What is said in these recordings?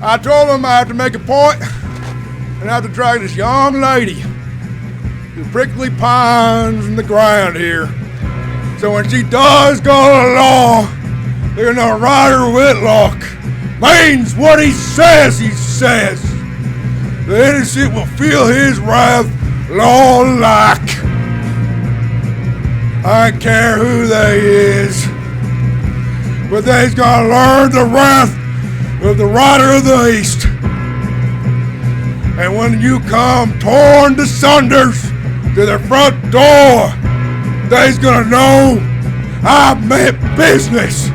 I told him I had to make a point and I have to drag this young lady through prickly pines in the ground here. So when she does go to the law, they're gonna know Ryder Whitlock means what he says he says. The innocent will feel his wrath law-like. I don't care who they is, but they's gonna learn the wrath of the Rider of the East. And when you come torn to sunders to their front door, they's gonna know I meant business.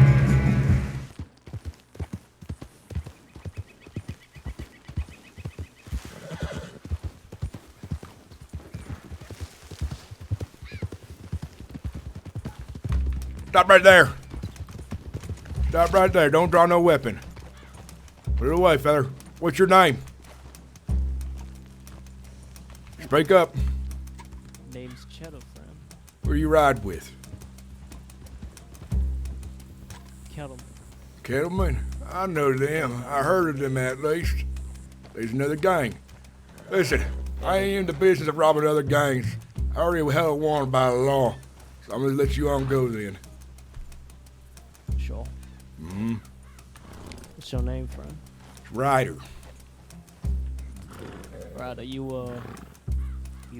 Stop right there. Stop right there. Don't draw no weapon. Put it away, feather. What's your name? Speak up. Name's Cheddar, friend. Who you ride with? Kettleman. Kettleman? I know them. I heard of them at least. There's another gang. Listen, I ain't in the business of robbing other gangs. I already held warned by the law. So I'm gonna let you on go then. Sure. Mm-hmm. What's your name, friend? It's Ryder. Ryder, you a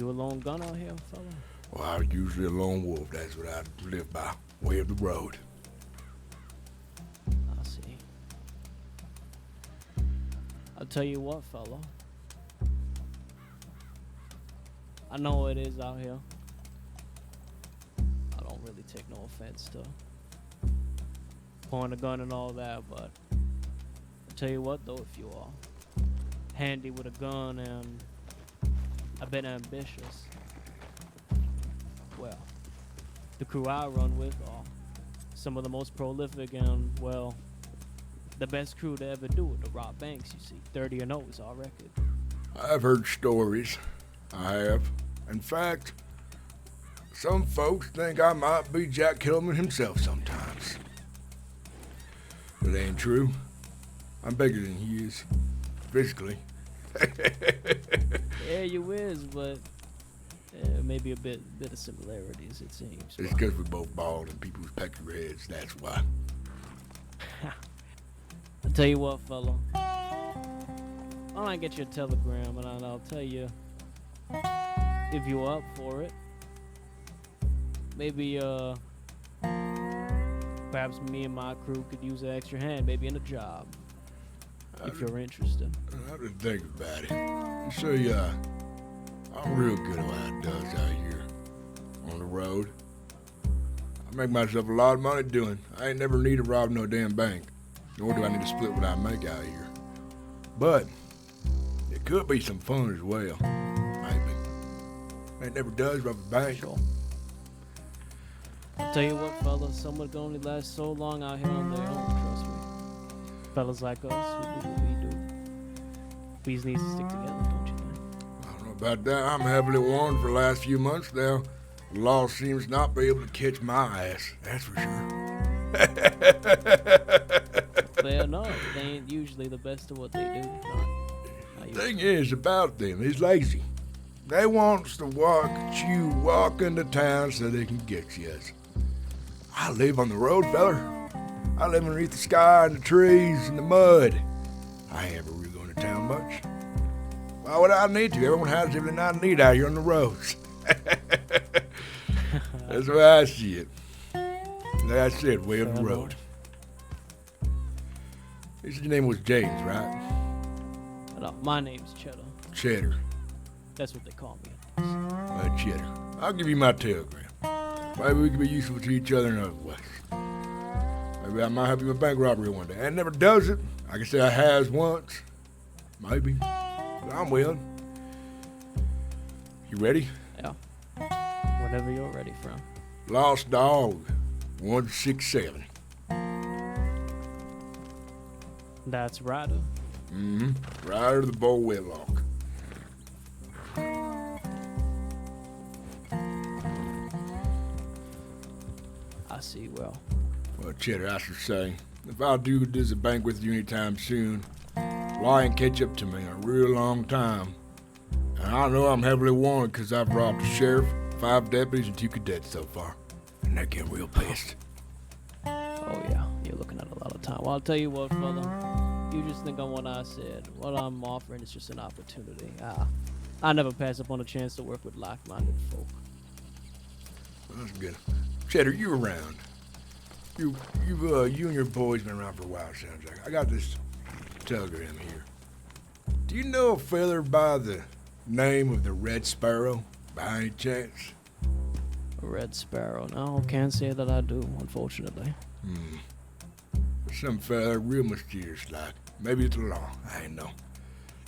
lone gun out here, fella? Well, I'm usually a lone wolf. That's what I live by. Way of the road. I see. I'll tell you what, fella. I know it is out here. I don't really take no offense to point a gun and all that, but I'll tell you what though, if you are handy with a gun and a bit ambitious, well, the crew I run with are some of the most prolific and, well, the best crew to ever do it, to rob banks, you see. 30-0 is our record. I've heard stories. I have. In fact, some folks think I might be Jack Hillman himself sometimes. But it ain't true. I'm bigger than he is. Physically. Yeah, you is, but maybe a bit of similarities, it seems. It's because we're both bald and people's pecker heads, that's why. I'll tell you what, fella. I'll get you a telegram and I'll tell you if you're up for it. Maybe, perhaps me and my crew could use an extra hand, maybe in a job, if you're interested. I have to think about it. You see, I'm real good at what I does out here on the road. I make myself a lot of money doing. I ain't never need to rob no damn bank, nor do I need to split what I make out here. But it could be some fun as well, maybe. Ain't never does rob a bank. Sure. I'll tell you what, fellas, someone can only last so long out here on their own, trust me. Fellas like us, who do what we do. We just need to stick together, don't you think? I don't know about that. I'm heavily warned for the last few months now. The law seems not be able to catch my ass, that's for sure. Fair enough. They ain't usually the best at what they do. The thing is about them, he's lazy. They wants to walk into town so they can get you. I live on the road, feller. I live underneath the sky and the trees and the mud. I ain't ever really going to town much. Why would I need to? Everyone has everything I need out here on the roads. That's the way I see it. That's it, way of the road. You said your name was James, right? No, my name's Cheddar. Cheddar. That's what they call me. Cheddar. I'll give you my telegram. Maybe we can be useful to each other in other ways. Maybe I might help you with bank robbery one day. I never does it. I can say I has once. Maybe. But I'm willing. You ready? Yeah. Whenever you're ready, friend. Lost Dog, 167. That's Ryder. Mm-hmm. Ryder the Bull Whitlock. I see, well, Cheddar, I should say, if I do visit a bank with you anytime soon, law ain't catch up to me in a real long time. And I know I'm heavily wanted because I've robbed a sheriff, 5 deputies, and 2 cadets so far. And they're getting real pissed. Oh yeah, you're looking at a lot of time. Well, I'll tell you what, fella. You just think on what I said. What I'm offering is just an opportunity. I never pass up on a chance to work with like-minded folk. That's good. Cheddar, you around. You and your boys been around for a while, sounds like. I got this telegram here. Do you know a feller by the name of the Red Sparrow, by any chance? A Red Sparrow? No, can't say that I do, unfortunately. Some fella real mysterious like. Maybe it's the law, I ain't know.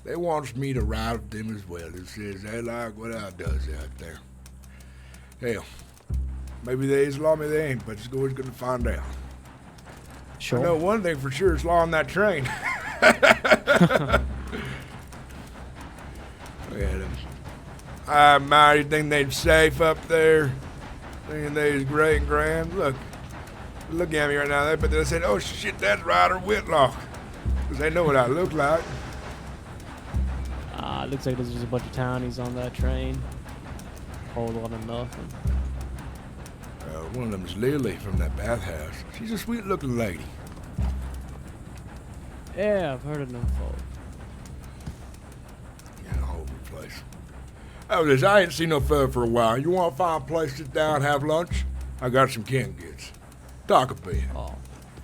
They wants me to ride with them as well. It says they like what I does out there. Hell, maybe they is law, maybe they ain't, but it's always good to find out. Sure. I know one thing for sure, it's law on that train. Look at them. I mighty think they'd safe up there. Thinking they's great and grand. Look at me right now. They said, oh shit, that's Ryder Whitlock. Because they know what I look like. It looks like there's just a bunch of townies on that train. Whole lot of nothing. One of them is Lily from that bathhouse. She's a sweet looking lady. Yeah, I've heard of them folk. Yeah, all over the place. Oh, this, I ain't seen no fella for a while. You want to find a place to sit down and have lunch? I got some canned goods. Talk a bit. Oh.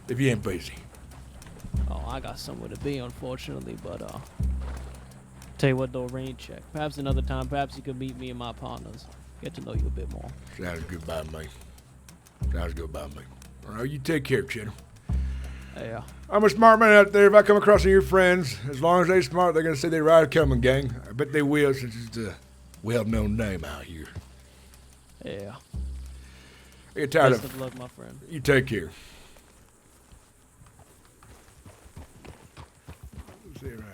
If you ain't busy. Oh, I got somewhere to be, unfortunately, but, tell you what, though, rain check. Perhaps another time, perhaps you could meet me and my partners. Get to know you a bit more. Sounds good by me. Sounds good by me. All right, you take care, Cheddar. Yeah. I'm a smart man out there. If I come across any of your friends, as long as they smart, they're going to say they ride a coming gang. I bet they will, since it's a well-known name out here. Yeah. I get tired Best of of luck, my friend. You take care. Let's see, right.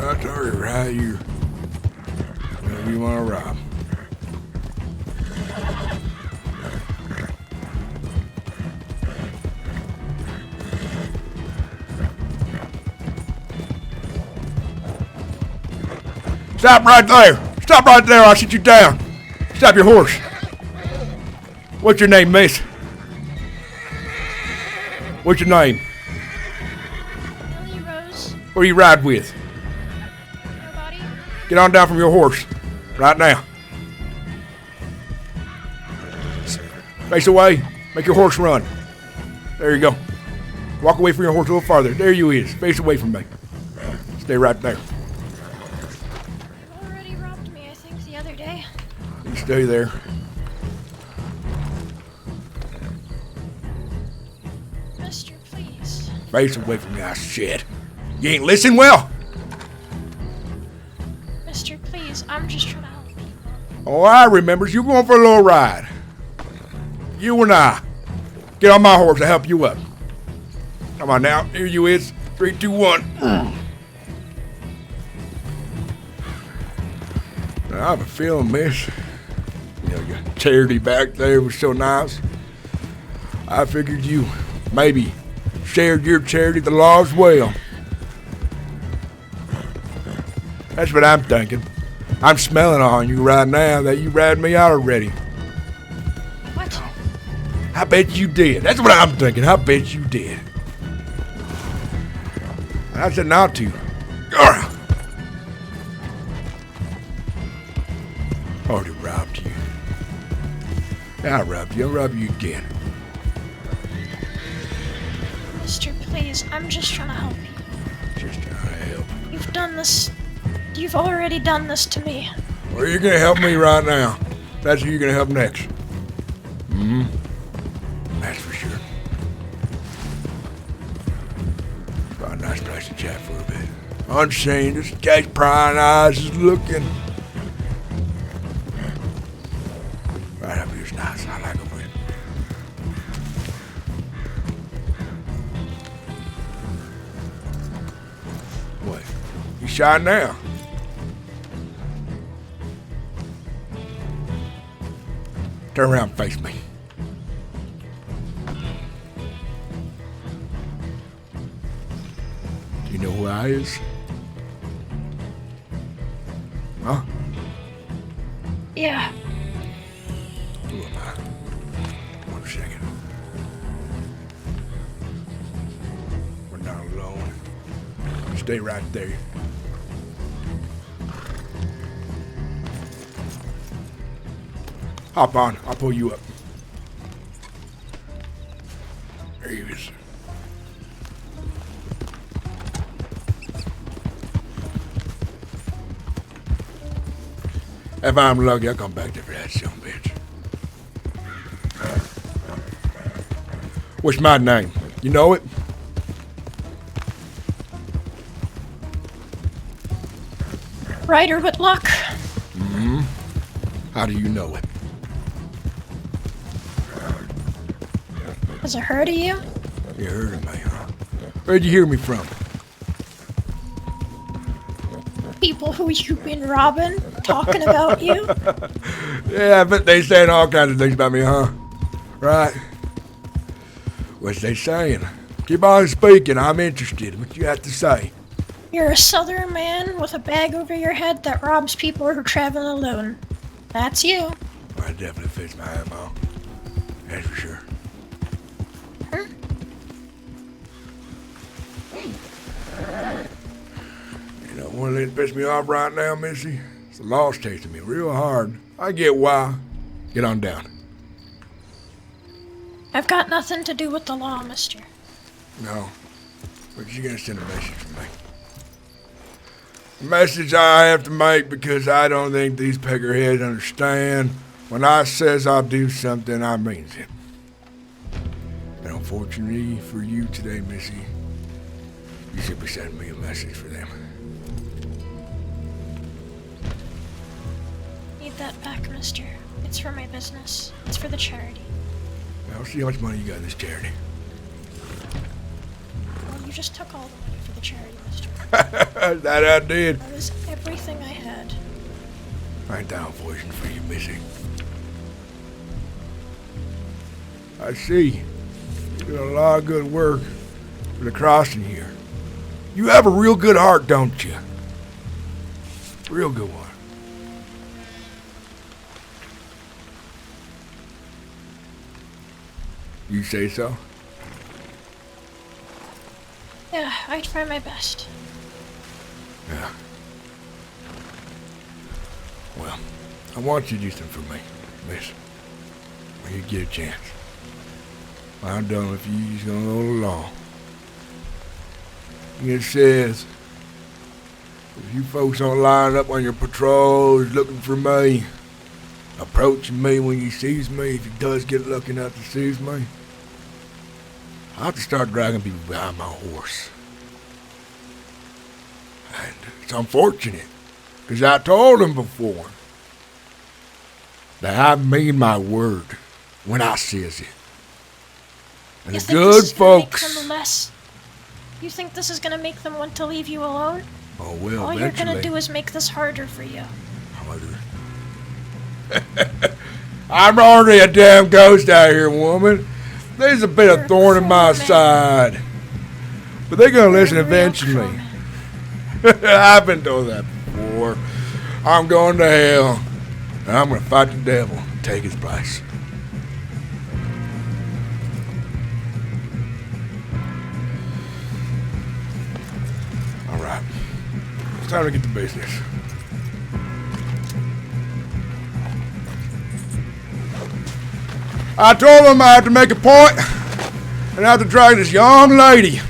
I told you, right? You, whenever you want to rob. Stop right there! Stop right there! I'll shoot you down. Stop your horse. What's your name, miss? What's your name? Lily Rose. Who you ride with? Nobody. Get on down from your horse. Right now. Face away. Make your horse run. There you go. Walk away from your horse a little farther. There you is. Face away from me. Stay right there. You already robbed me, I think, the other day. You stay there. Mister, please. Face away from me. Ah, shit. You ain't listen well. Mister, please. I'm just trying to help people. Oh, I remembers. You going for a little ride. You and I. Get on my horse to help you up. Come on now. Here you is. 3, 2, 1. I have a feeling, miss. You know, your charity back there was so nice. I figured you maybe shared your charity the law as well. That's what I'm thinking. I'm smelling on you right now that you ratted me out already. What? I bet you did. That's what I'm thinking. I bet you did. I said not to. Grr. Already robbed you. I robbed you. I'll rob you again. Mister, please. I'm just trying to help you. Just trying to help. You've done this. You've already done this to me. Well, you're gonna help me right now. That's who you're gonna help next. That's for sure. Find a nice place to chat for a bit. Unseen, just catch prying eyes is looking. Right up here's nice. I like a win. What? You shy now? Turn around and face me. Do you know who I is? Huh? Yeah. Who am I? 1 second. We're not alone. Stay right there. Hop on. I'll pull you up. There he is. If I'm lucky, I'll come back there for that son of a bitch. What's my name? You know it? Ryder, Whitlock. How do you know it? Has I heard of you? You heard of me, huh? Where'd you hear me from? People who you've been robbing, talking about you. Yeah, I bet they saying all kinds of things about me, huh? Right. What's they saying? Keep on speaking. I'm interested. What you have to say? You're a southern man with a bag over your head that robs people who travel alone. That's you. That definitely fits my ammo. That's for sure. You know, one thing that pisses me off right now, Missy, it's the law's chasing me real hard. I get why. Get on down. I've got nothing to do with the law, mister. No. But you're gonna send a message from me. A message I have to make because I don't think these peckerheads understand. When I says I'll do something, I means it. And unfortunately for you today, Missy, you should be sending me a message for them. Need that back, mister. It's for my business. It's for the charity. I'll see how much money you got in this charity. Well, you just took all the money for the charity, mister. That I did. That was everything I had. I ain't down voicing for you, Missy. I see. You do a lot of good work for the crossing here. You have a real good heart, don't you? Real good one. You say so? Yeah, I try my best. Yeah. Well, I want you to do something for me, miss. When you get a chance. When I'm done with you, you're just gonna go along. It says, if you folks don't line up on your patrols looking for me, approaching me when he sees me, if he does get lucky enough to see me, I'll have to start dragging people behind my horse. And it's unfortunate, because I told him before that I mean my word when I says it. And You the think good this is gonna make folks... them less? You think this is gonna make them want to leave you alone? Oh, well, All eventually. you're gonna do is make this harder for you. Harder. I'm already a damn ghost out here, woman. There's a bit You're of thorn in my fool, man. side. But they're gonna listen You're a real eventually. fool, man. I've been told that before. I'm going to hell. And I'm gonna fight the devil and take his place. Alright. It's time to get to business. I told him I had to make a point and I have to drag this young lady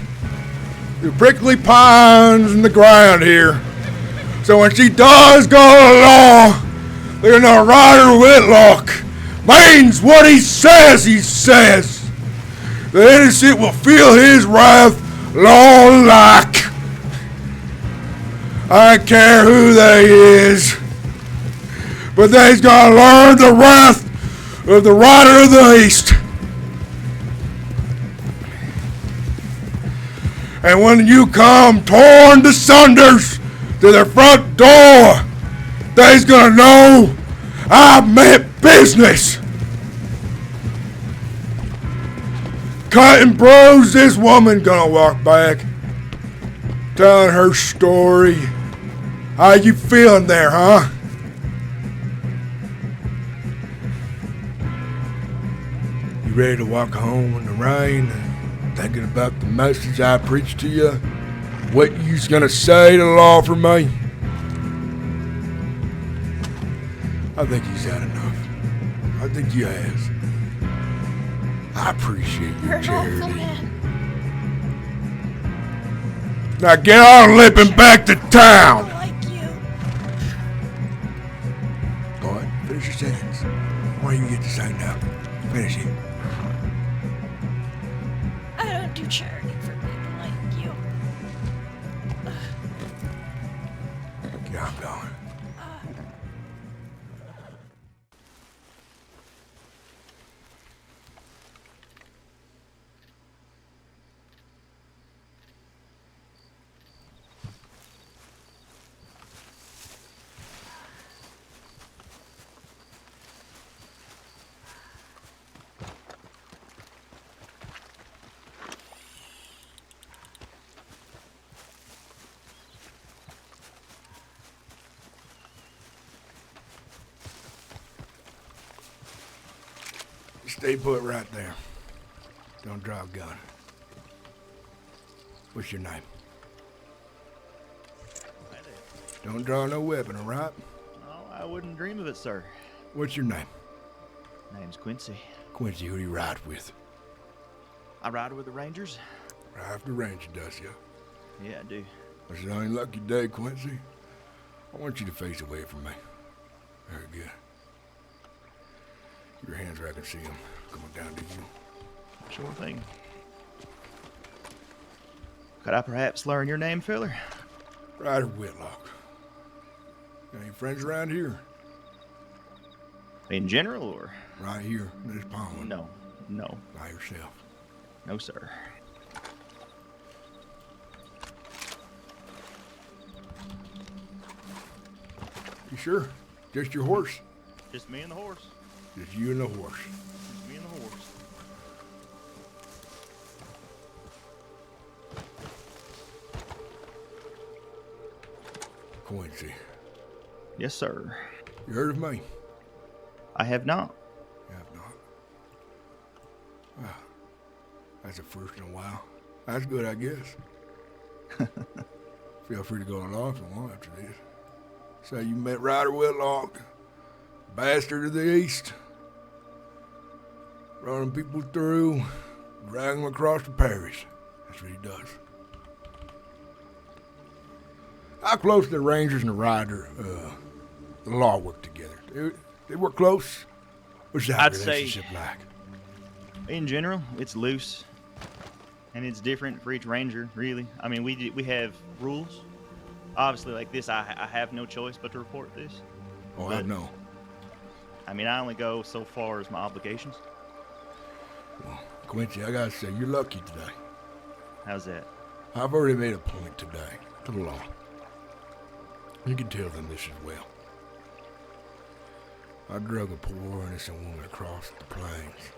through prickly pines in the ground here. So when she does go along, they're gonna Ryder Whitlock means what he says he says. The innocent will feel his wrath long like. I don't care who they is, but they's gonna learn the wrath of the Rider of the East. And when you come torn to sunders to their front door, they's gonna know I meant business. cut and bruised, this woman gonna walk back, telling her story. How you feeling there, huh? You ready to walk home in the rain, thinking about the message I preached to you? What you's gonna say to the law for me? I think he's had enough. I think he has. I appreciate You're your an awful charity. man. Now get on limping back to I town! like you. Go ahead, finish your sentence. Why don't you get the sign now? Finish it. I don't do charity for people like you. Yeah, I'm going. Stay put right there. Don't draw a gun. What's your name? Don't draw no weapon, all right? No, I wouldn't dream of it, sir. What's your name? Name's Quincy. Quincy, who do you ride with? I ride with the Rangers. Ride with the Ranger, does ya? Yeah, I do. It's an unlucky day, Quincy. I want you to face away from me. Very good. Your hands where I can see them coming down to you. Sure thing. Could I perhaps learn your name, filler? Ryder Whitlock. Got any friends around here? In general, or? Right here in this pond. No. No. By yourself. No, sir. You sure? Just your horse? Just me and the horse. Just you and the horse. Just me and the horse. Quincy. Yes, sir. You heard of me? I have not. You have not. Well, that's a first in a while. That's good, I guess. Feel free to go along if you want after this. So you met Ryder Whitlock, bastard of the East, running people through, dragging them across the parish. That's what he does. How close the Rangers and the Ryder, the law work together? They work close? What's that I'd say- relationship like? In general, it's loose. And it's different for each ranger, really. I mean, we have rules. Obviously, like this, I have no choice but to report this. Oh, I know. I mean, I only go so far as my obligations. Well, Quincy, I gotta say, you're lucky today. How's that? I've already made a point today to the law. You can tell them this as well. I drug a poor innocent woman across the plains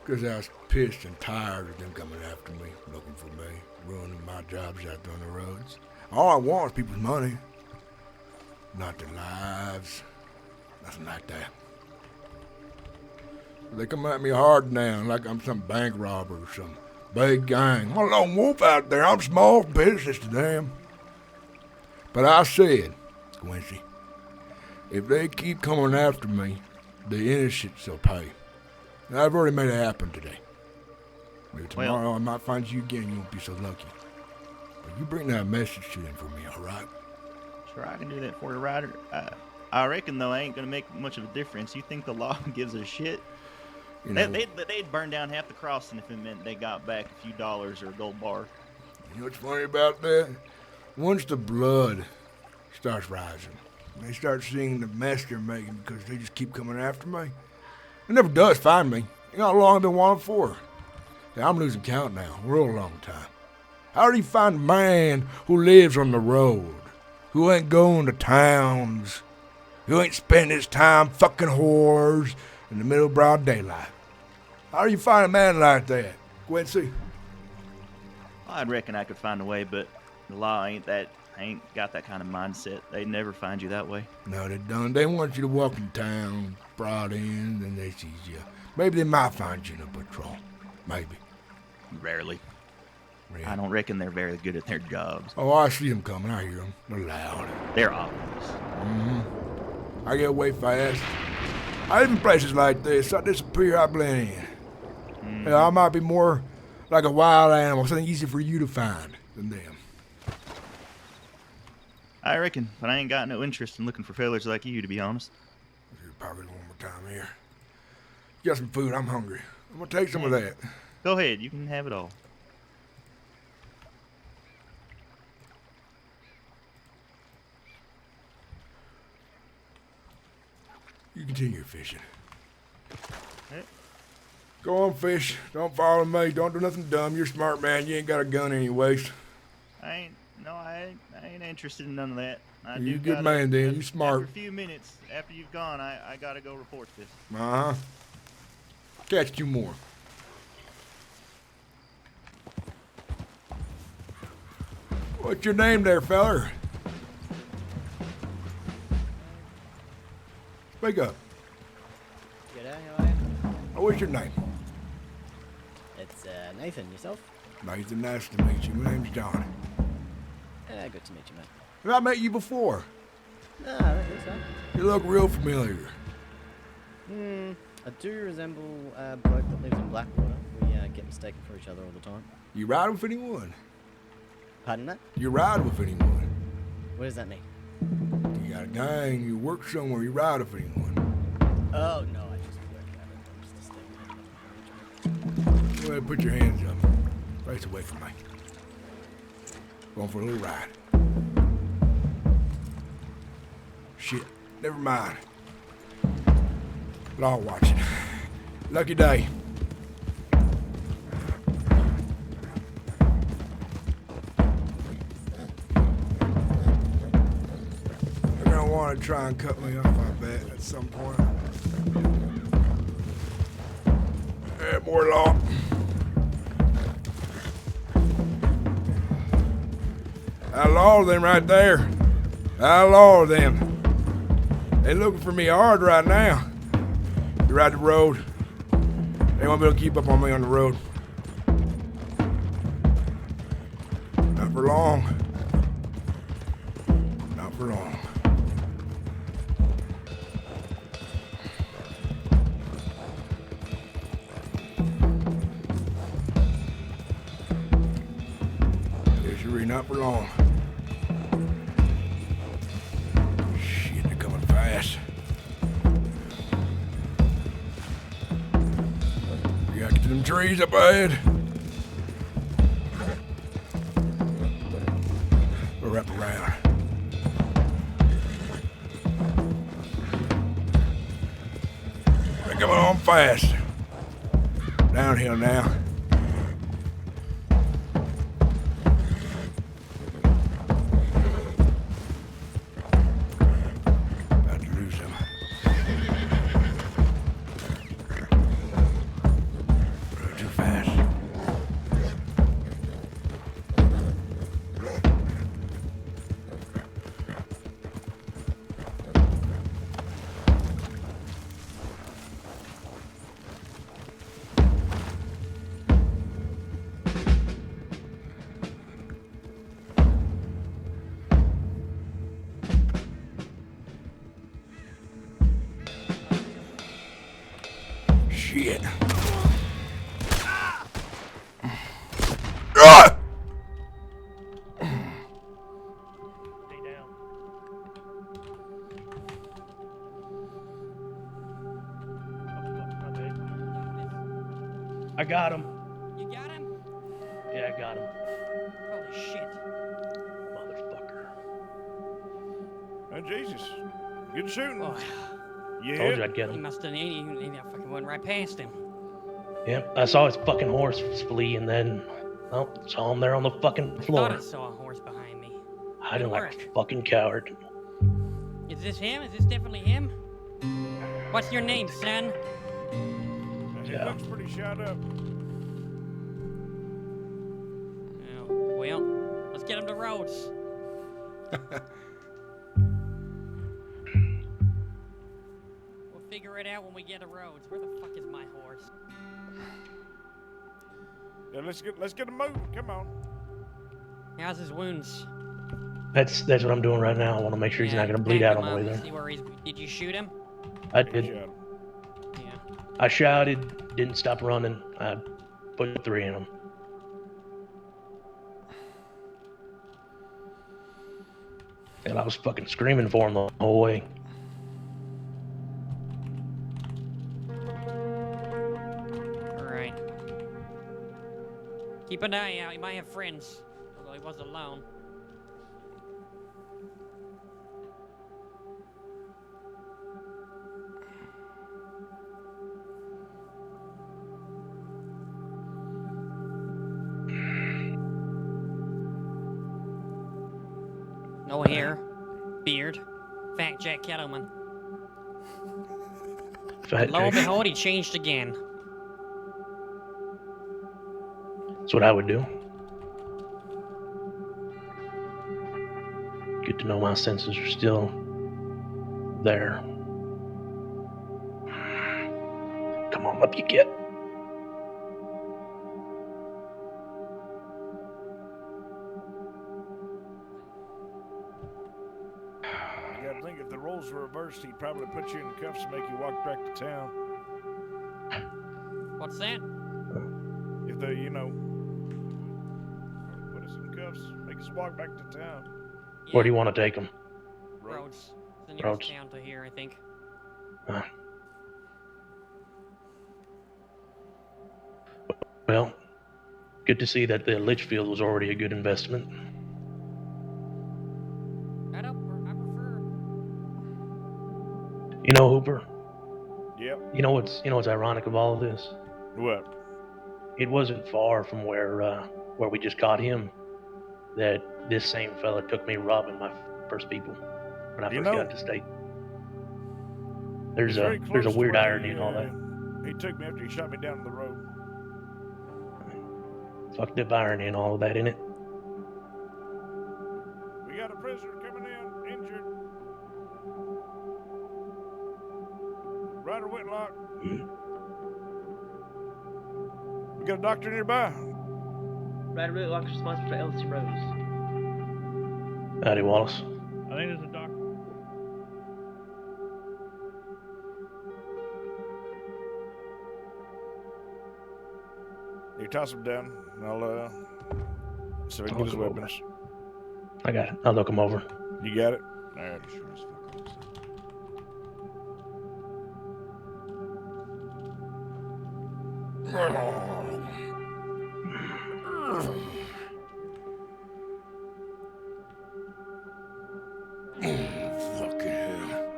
because I was pissed and tired of them coming after me, looking for me, ruining my jobs out there on the roads. All I want is people's money, not their lives, nothing like that. They come at me hard now like I'm some bank robber or some big gang. I'm a lone wolf out there. I'm small business to them. But I said, Quincy, if they keep coming after me, the innocents will pay. And I've already made it happen today. Maybe tomorrow I might find you again. You won't be so lucky. But you bring that message to them for me, all right? Sure, I can do that for you, Ryder. I reckon, though, I ain't going to make much of a difference. You think the law gives a shit? You know, They'd burn down half the crossing if it meant they got back a few dollars or a gold bar. you know what's funny about that? Once the blood starts rising, they start seeing the mess they're making because they just keep coming after me. It never does find me. You know how long I've been wanted for? Yeah, I'm losing count now. A real long time. How do you find a man who lives on the road, who ain't going to towns, who ain't spending his time fucking whores in the middle of broad daylight? How do you find a man like that? Quincy? I'd reckon I could find a way, but the law ain't got that kind of mindset. They'd never find you that way. No, they don't. They want you to walk in town, brought in, and they seize you. Maybe they might find you in a patrol. Maybe. Rarely. Really? I don't reckon they're very good at their jobs. Oh, I see them coming. I hear them. They're loud. They're obvious. Mm-hmm. I get away fast. I live in places like this. I disappear, I blend in. Mm-hmm. Yeah, I might be more like a wild animal, something easy for you to find than them. I reckon, but I ain't got no interest in looking for fellas like you, to be honest. Let's your pocket one more time here. You got some food? I'm hungry. I'm gonna take some of that. Go ahead, you can have it all. You continue fishing. Hey. Go on, fish. Don't follow me. Don't do nothing dumb. You're a smart man. You ain't got a gun anyways. I ain't interested in none of that. You good man then. You smart. After a few minutes after you've gone, I gotta go report this. Uh-huh. Catch you more. What's your name there, feller? Wake up. G'day, how are you? What's your name? It's Nathan, yourself? Nathan, nice to meet you. My name's John. Good to meet you, mate. Have I met you before? No, I don't think so. You look real familiar. I do resemble a bloke that lives in Blackwater. We get mistaken for each other all the time. You ride with anyone? Pardon that? You ride with anyone? What does that mean? You got a gang, you work somewhere, you ride with anyone? Oh, no, I just work out of I'm just a Go ahead, put your hands up. Face away from me. Going for a little ride. Shit, never mind. Law watching. Lucky day. They're gonna want to try and cut me off, I bet, at some point. Yeah, more law. Outlaw them right there. Outlaw them. They looking for me hard right now. You ride the road. They won't be able to keep up on me on the road. Not for long. Not for long. Yes, you're not for long. Shit, they're coming fast. We gotta get to them trees up ahead. We'll wrap around. They're coming on fast. Downhill now. About to lose them. Too fast. Shit. Ah! Stay down. I got him. You got him? Yeah, I got him. Holy shit. Motherfucker. Oh, Jesus. Good shooting. Oh, Yeah. Told you I'd get he him. must have, he fucking went right past him. Yep, I saw his fucking horse flee and then, well, saw him there on the fucking I floor. thought I saw a horse behind me. Hiding Good like a work. fucking coward. Is this him? Is this definitely him? What's your name, son? He Yeah. looks pretty shot up. Well, let's get him to Rhodes. We'll figure it out when we get to Rhodes. Where the fuck is my horse? Yeah, let's get him moving. Come on. How's his wounds? That's what I'm doing right now. I want to make sure he's not going to bleed out on the way there. See where he's. Did you shoot him? I Good did. job. Yeah. I shouted, didn't stop running. I put 3 in him. And I was fucking screaming for him the whole way. Alright. Keep an eye out. He might have friends. Although he was alone. No hair. Beard. Fat Jack Kettleman. Fat Lo and Jake. behold, he changed again. That's what I would do. Good to know my senses are still there. Come on, up you get. You gotta think if the roles were reversed, he'd probably put you in cuffs and make you walk back to town. What's that? If they, you know, put us in cuffs, make us walk back to town. Where do you want to take him? Rhodes. It's the nearest Rhodes. town to here, I think. Well, good to see that the Litchfield was already a good investment. I prefer. You know, Hooper. Yep. You know what's ironic of all of this? What? It wasn't far from where we just caught him that this same fella took me robbing my first people when I You first know, got to state. There's It's very a close to weird where irony in all that. He took me after he shot me down the road. Fucked up irony and all of that in it. We got a prisoner coming in, injured. Ryder Whitlock. We got a doctor nearby. Ryder Whitlock's responsible for Elsie Rose. Howdy, Wallace. I think there's a doctor. You toss him down, and I'll so he can I'll get his go over. weapons. I got it. I'll look him over. You got it? All right. Fucking hell.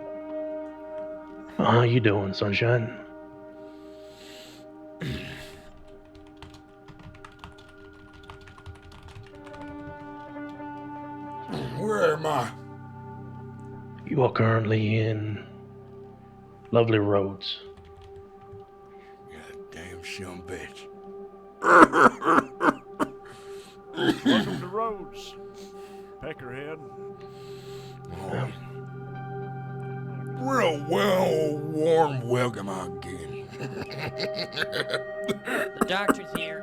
How you doing, Sunshine? Where am I? You are currently in lovely Rhodes. Goddamn son bitch. Welcome to Rhodes, Peckerhead. Oh. Real well warm welcome again. The doctor's here.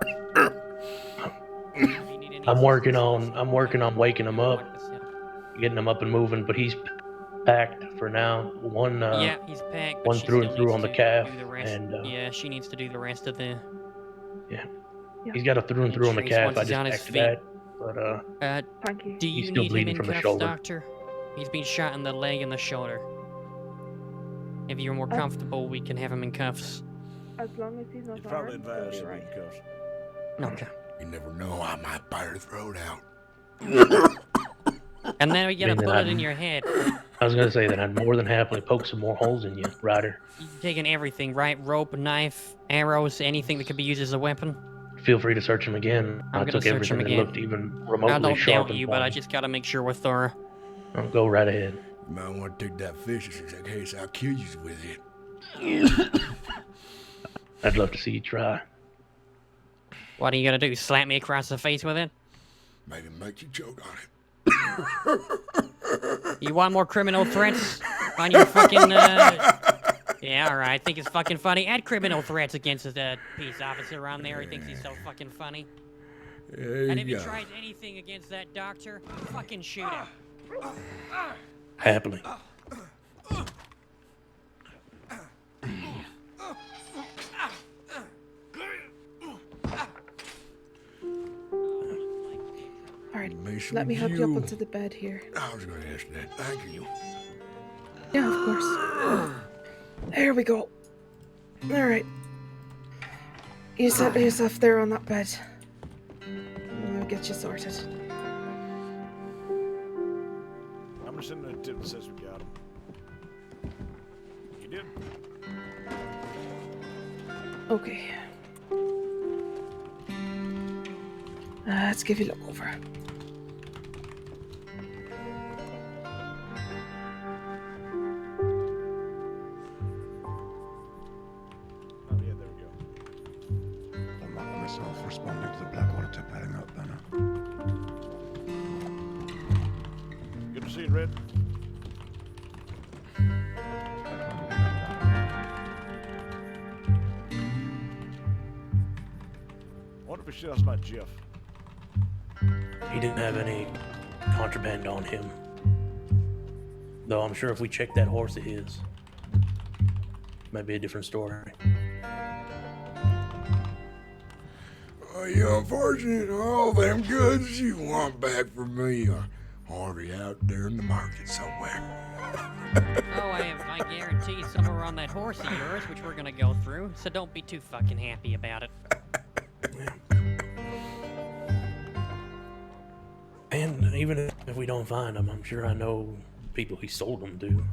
If you need any I'm working assistance, on waking him up, contact us, yeah. getting him up and moving, but he's packed for now. Yeah, he's packed. but one she through and still through needs on the to calf, do the rest. and, yeah, she needs to do the rest of the. he's got a through and through on the Trees calf. once I he's just on his packed feet. that, but Thank you. Do you He's still need him bleeding in from the cuffs, shoulder. doctor? He's been shot in the leg and the shoulder. If you're more comfortable, we can have him in cuffs. As long as he's not You'd probably armed, advise it'll him be in right. cuffs. Okay. You never know, I might bite her throat out. And then we get a Mean that bullet I'm- in your head. I was gonna say that I'd more than happily poke some more holes in you, Ryder. You're taking everything, right? Rope, knife, arrows, anything that could be used as a weapon. Feel free to search him again. I'm I gonna took search everything him that again. looked even I remotely don't sharp. doubt you, but I just gotta make sure we're thorough. I'll go right ahead. You might want to take that fish just in case I'll kill you with it. I'd love to see you try. What are you gonna do? Slap me across the face with it? Maybe make you choke on it. You want more criminal threats on your fucking, Yeah, alright, I think it's fucking funny. Add criminal threats against the peace officer on there. He thinks he's so fucking funny. There And you if he go. tries anything against that doctor, fucking shoot him. Happily. Alright, Mason, let me help you up onto the bed here. I was going to ask that. Thank you. Yeah, of course. There we go. Alright. You settle yourself there on that bed. And I'll get you sorted. I'm just sending a tip that says we got him. You did? Okay. Let's give you a look over. Oh, yeah, there we go. I'm not myself responding to the Blackwater tip heading up banner. Good to see you, Red. I wonder if we should ask about Jeff. He didn't have any contraband on him. Though I'm sure if we check that horse of his, might be a different story. Oh, you're unfortunate. All them goods you want back from me are already out there in the market somewhere. Oh, I guarantee somewhere on that horse of yours, which we're gonna go through, so don't be too fucking happy about it. And even if we don't find him, I'm sure I know people he sold them to.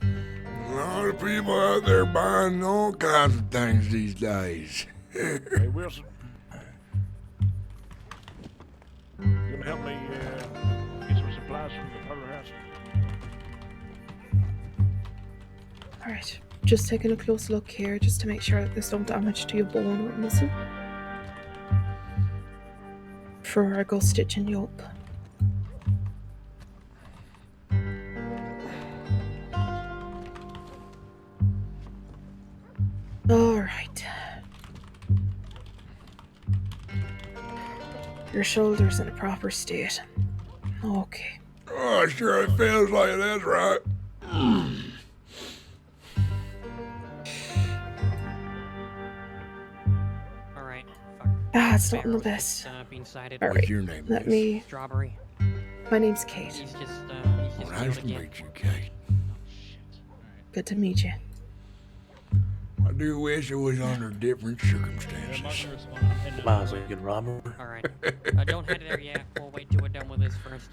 A lot of people out there buying all kinds of things these days. Hey, Wilson. You gonna help me get some supplies from the Putter House? Alright, just taking a close look here just to make sure that there's no damage to your bone or muscle. Before I go stitching you up. Alright. Your shoulder's in a proper state. Okay. Oh, sure it feels like that's right. Alright, It's not in the best. Being sighted. Alright, What's your name, let miss? me... Strawberry. My name's Kate. He's just Well, nice to again. meet you, Kate. Good to meet you. I do wish it was under different circumstances. Might as well get Robert. Alright. Don't head there yet. We'll wait till we're done with this first.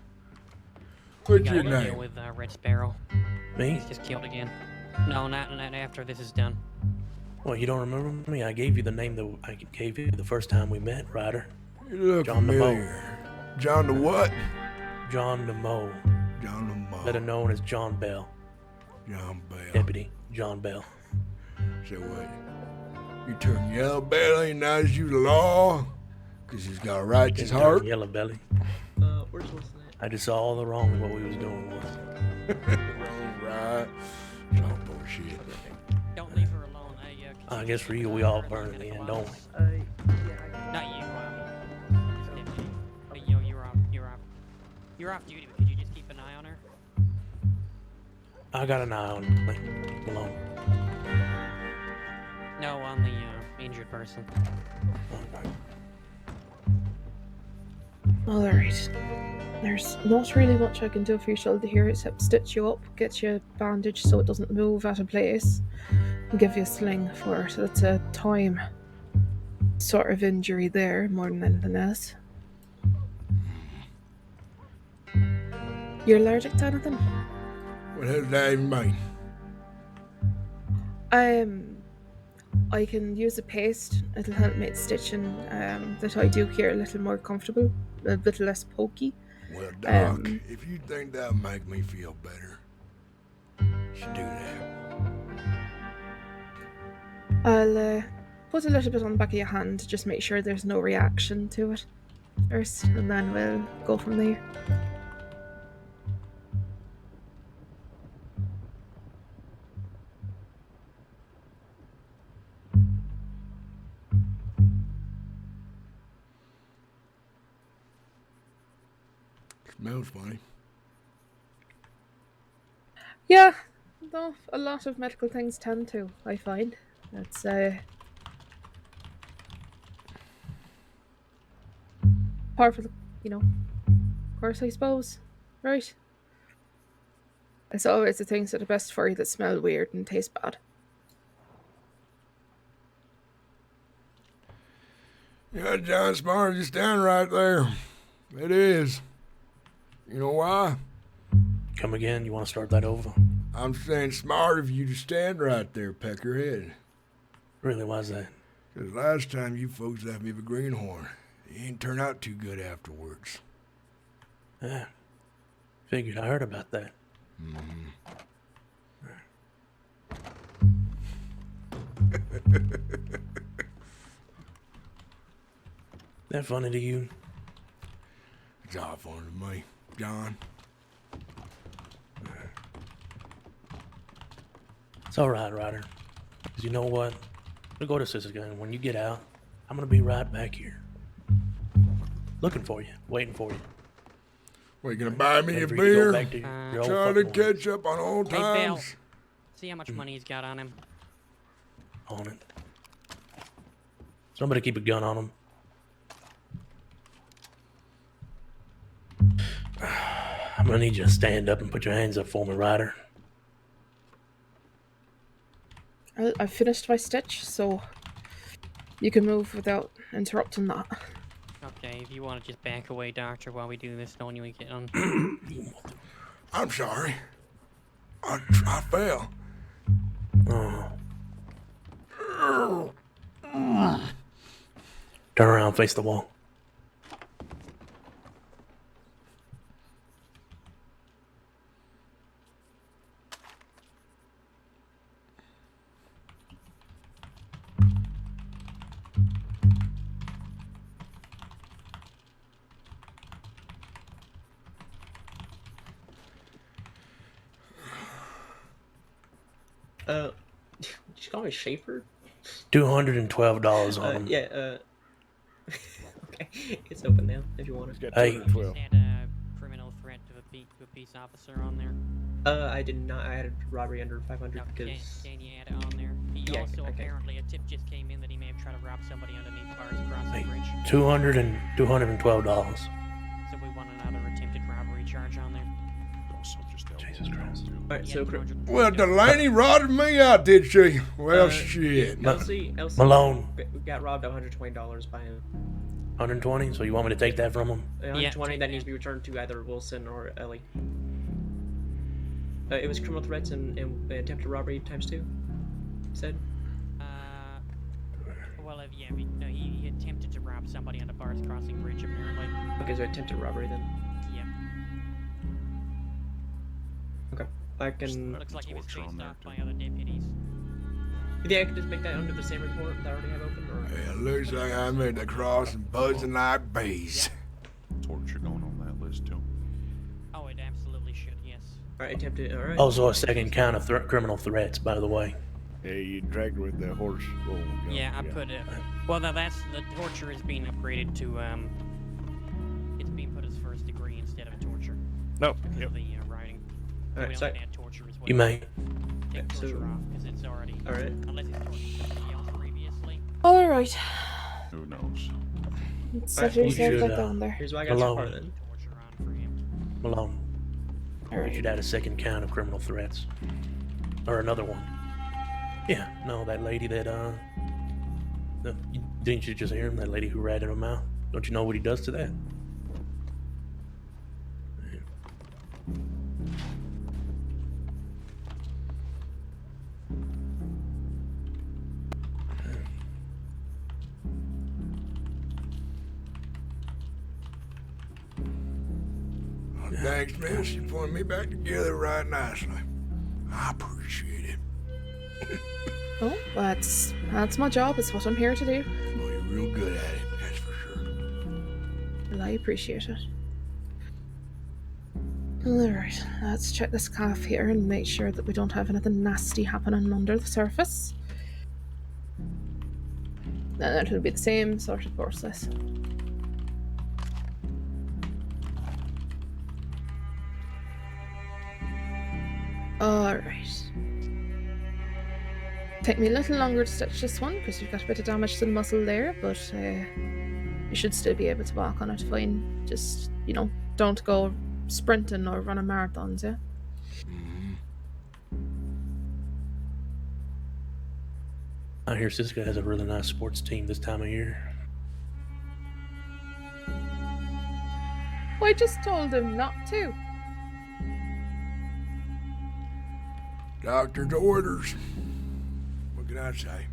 What's We your gotta go deal name? with Red Sparrow. Me? He's just killed again. No, not after this is done. Well, you don't remember me? I gave you the name that I gave you the first time we met, Ryder. You look John familiar. John the what? John DeMoe, John the better Mall. known as John Bell. John Bell. Deputy John Bell. So what? You turn yellow belly and now you the law? Cause he's got a righteous Didn't heart? turn Yellow belly. Where's Wilson at? I just saw all the wrong in what we was doing was. Right. It's all bullshit. Don't leave her alone. I guess for you, we all burn in the end, don't we? Yeah, Not you, Deputy. But, you're off duty, but could you just keep an eye on her? I got an eye on him. Alone. No, on the injured person. Alright. There's not really much I can do for your shoulder here except stitch you up, get you bandaged so it doesn't move out of place, and give you a sling for it. So it's a time sort of injury there more than anything else. You're allergic to anything? What does that even mean? I can use a paste. It'll help make stitching that I do here a little more comfortable, a little less pokey. Well, Doc, if you think that'll make me feel better, you should do that. I'll put a little bit on the back of your hand to just make sure there's no reaction to it. first, and then we'll go from there. Smells funny. Yeah, though a lot of medical things tend to, I find. It's part of the, course, I suppose, right? It's always the things that are best for you that smell weird and taste bad. Yeah, John Smart, you stand right there. It is. You know why? Come again? You want to start that over? I'm saying smart of you to stand right there, Peckerhead. Really, why's that? Because last time you folks left me with a greenhorn, it ain't turned out too good afterwards. Yeah. Figured. I heard about that. That funny to you? It's all funny to me, John. It's all right, Ryder. Because you know what? We'll go to Sister's Gun. When you get out, I'm going to be right back here. Looking for you. Waiting for you. What, you gonna buy me a Whenever you go beer? back to your old Trying to fucking ways. catch up on old Hey, Bill. times? See how much money he's got on him. On it. Somebody keep a gun on him. I'm gonna need you to stand up and put your hands up for me, Ryder. I've finished my stitch, so you can move without interrupting that. Okay, if you want to just back away, Doctor, while we do this, don't you get on. I'm sorry. I fell. Turn around, face the wall. Did you call me Schaefer? $212 on him. Yeah, okay. It's open now, if you want He's to. got Hey. 212. Just had a criminal threat to a peace officer on there. I did not. I had a robbery under 500 Now, because... can you add it on there? He Yeah, also okay. apparently, a tip just came in that he may have tried to rob somebody underneath Bars Crossing Hey, Bridge. $212. So we want another attempted robbery charge on there. Jesus Christ. Alright, so... Well, Delaney rotted me out, did she? Well, shit. Elsie Malone. got robbed $120 by him. 120? So you want me to take that from him? 120 that needs to be returned to either Wilson or Ellie. It was criminal threats and attempted robbery times 2. Said. Well, no, he attempted to rob somebody on the Bars Crossing Bridge, apparently. Okay, so attempted robbery then. Yeah. Okay, I can. Looks like he was chased off by other deputies. You think I could just make that under the same report that I already have open, or? Yeah, looks like I made the crossing buzzing like bees. Torture going on that list too. Oh, it absolutely should, yes. Alright, attempted. Alright. Also a second count of criminal threats, by the way. Yeah, you dragged her with the horse. Oh, Yeah, I put it. Well, now the torture is being upgraded to it's being put as first degree instead of torture. No. Because Yep. of the writing. Alright, we so- don't add torture as well. You may. Take so- torture off because it's already. Alright. Unless it's tortured somebody else previously. Alright. Who knows? Set you yourself should, back down there. Here's what I got so Malone. far then. Torture on for him. Malone. You should add a second count of criminal threats. Or another one. Yeah, no, that lady that, didn't you just hear him? That lady who ratted him out? Don't you know what he does to that? Well, thanks, miss. You putting me back together right nicely. I appreciate it. Oh, that's my job. It's what I'm here to do. Well, you're real good at it, that's for sure. Well, I appreciate it. Alright, let's check this calf here and make sure that we don't have anything nasty happening under the surface. And it'll be the same sort of process. Alright. Take me a little longer to stitch this one because you've got a bit of damage to the muscle there, but you should still be able to walk on it fine. Just, you know, don't go sprinting or running marathons, yeah? I hear Siska has a really nice sports team this time of year. I just told him not to. Doctor's orders. What can I say?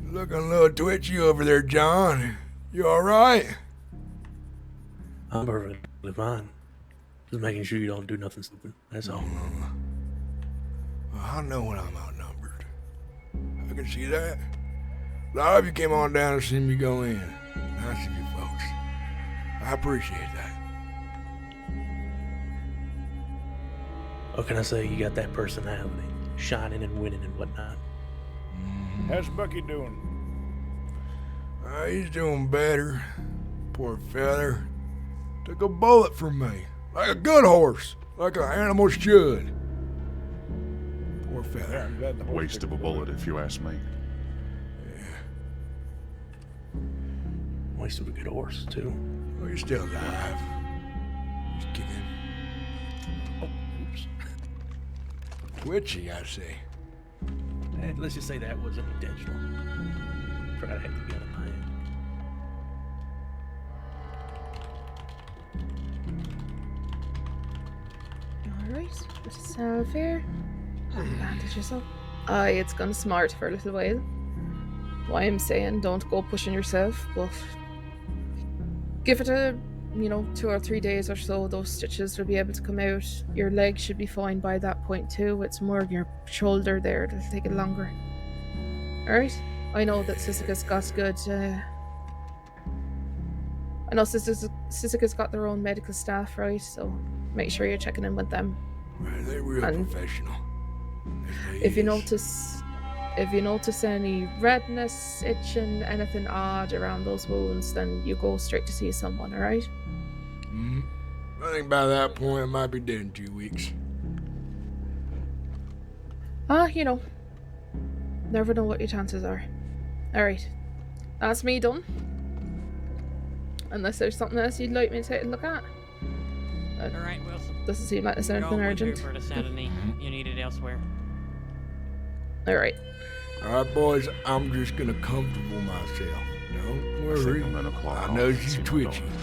You're looking a little twitchy over there, John. You alright? I'm perfectly fine. Just making sure you don't do nothing stupid. That's all. Well, I know when I'm outnumbered. I can see that. A lot of you came on down to see me go in. Nice of you folks. I appreciate that. What can I say? You got that personality. Shining and winning and whatnot. How's Bucky doing? He's doing better. Poor feller. Took a bullet from me. Like a good horse. Like an animal should. Poor Yeah, feller. I'm glad the horse Waste took of a the bullet, if you ask me. Waste of a good horse, too. Well, you're still alive. Just kicking. Oh, oops. Twitchy, I say. Let's just say that wasn't intentional. Forgot I had the gun in my hand. Alright, put a salve here. Bandage yourself. Aye, it's gonna smart for a little while. Why I'm saying don't go pushing yourself, but give it a, 2 or 3 days or so, those stitches will be able to come out. Your leg should be fine by that point too. It's more your shoulder there that'll take it longer. Alright? I know that Sisika's got good, I know Sisika's got their own medical staff, right? So make sure you're checking in with them. Right, they're real And professional. If you notice any redness, itching, anything odd around those wounds, then you go straight to see someone, alright? I think by that point, it might be dead in 2 weeks. Never know what your chances are. Alright. That's me done. Unless there's something else you'd like me to take a look at. All right, Wilson. Doesn't seem like there's anything urgent. For the Saturday. You need it elsewhere. Alright. Alright, boys, I'm just gonna comfortable myself. Don't worry. I'm gonna clock I know off and she's see my twitchy. daughter.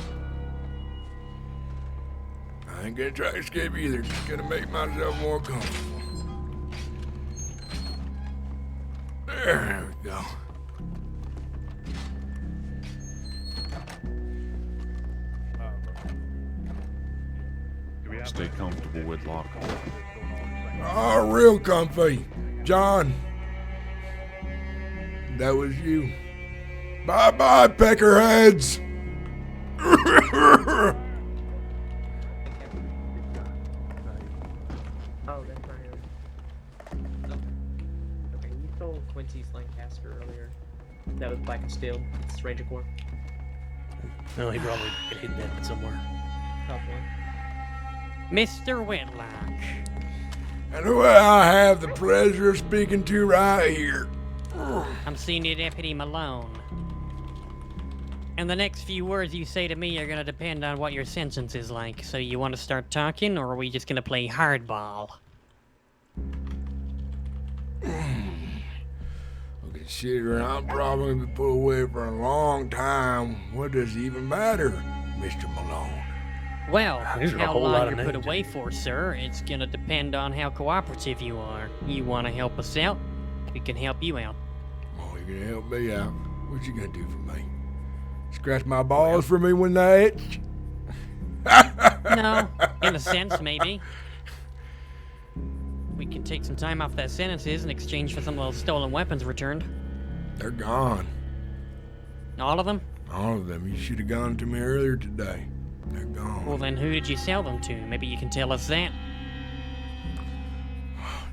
I ain't gonna try to escape either. Just gonna make myself more comfortable. There we go. Stay comfortable, Whitlock. Oh, real comfy. John. That was you. Bye-bye, peckerheads. Oh, that's not him. Okay, you stole Quincy's Lancaster earlier. That was Black and Steel. It's Ranger Corps. No, he probably could hit that somewhere. Probably. Mr. Whitlock. And who I have the pleasure of speaking to right here. I'm Senior Deputy Malone. And the next few words you say to me are gonna depend on what your sentence is like. So you want to start talking, or are we just gonna play hardball? Considering I'll probably be put away for a long time, what does it even matter, Mr. Malone? Well, These are a how whole lot long of you're put names. away for, sir, it's gonna depend on how cooperative you are. You wanna help us out? We can help you out. Oh, you're gonna help me out. What you gonna do for me? Scratch my balls for me when they itch? No, in a sense, maybe. We can take some time off their sentences in exchange for some of those stolen weapons returned. They're gone. All of them? All of them. You should have gone to me earlier today. They're gone. Well, then who did you sell them to? Maybe you can tell us that.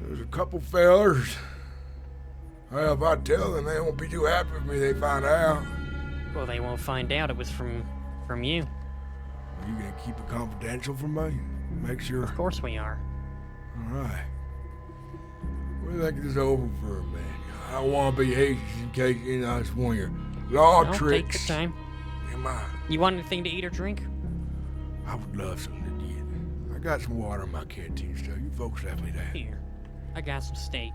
There's a couple fellers. Well, if I tell them, they won't be too happy with me. They find out. Well, they won't find out it was from you. Are you gonna keep it confidential from me? Make sure. Of course we are. All right. We'll think this over for a minute. I don't want to be hasty in case it's one of your law No, tricks. take your time. Am I? You want anything to eat or drink? I would love something to eat. I got some water in my canteen still. You folks have me that. Here. I got some steak.